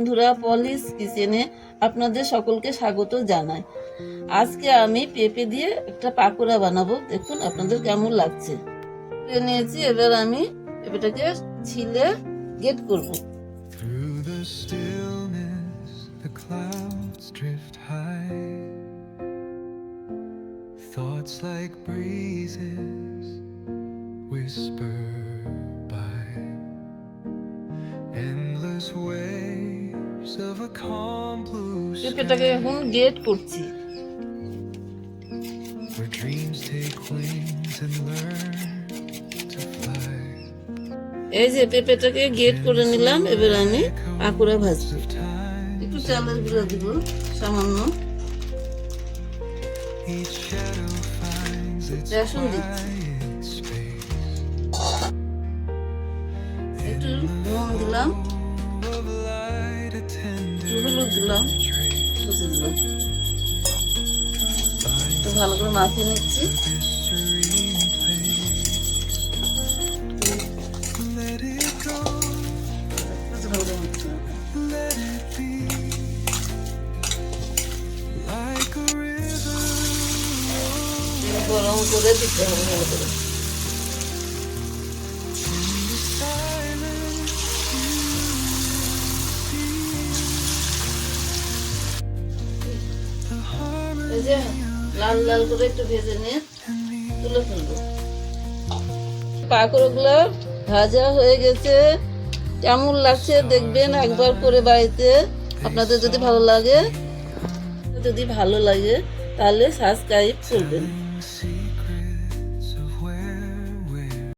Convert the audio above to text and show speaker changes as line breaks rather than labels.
বন্ধুরা, পলিশ কিচেনে আপনাদের সকলকে স্বাগত জানাই। আজকে আমি পেঁপে দিয়ে একটা পাকোড়া বানাবো। দেখুন আপনাদের কেমন লাগছে। পেঁপে নিয়েছি, এবার আমি পেঁপেটাকে ছিলে গ্রেট করব।
Through the stillness, the clouds drift high. Thoughts like breezes whisper by. Endless waves of a calm blue
পেঁপেটাকে
sky,
এখন গ্রেট করছি।
where dreams take wings and learn to fly.
এই যে পেঁপেটাকে গ্রেট করে নিলাম, এবার আমি পাকোড়া ভাজবো।
Of time,
একটু চালের গুঁড়া দিব সামান্য,
each shadow finds its
বেসন দিচ্ছি,
quiet space.
একটু নুন দিলাম,
Of light, a tender
একটু হলুদ দিলাম,
trace.
মুছে দিলাম। একটু ভালো করে মাখিয়ে নিচ্ছি।
This serene place. Let it go, let it be. Like a river,
তেল গরম করে দিতে হবে ভালো করে।
in the silence you see. The harmony
এই যে লাল লাল করে একটু ভেজে নিয়ে
and me.
তুলে ফেলবো। পাকোড়াগুলো ভাজা হয়ে গেছে, কেমন লাগছে দেখবেন একবার করে বাড়িতে। আপনাদের যদি ভালো লাগে তাহলে সাবস্ক্রাইব করবেন।
See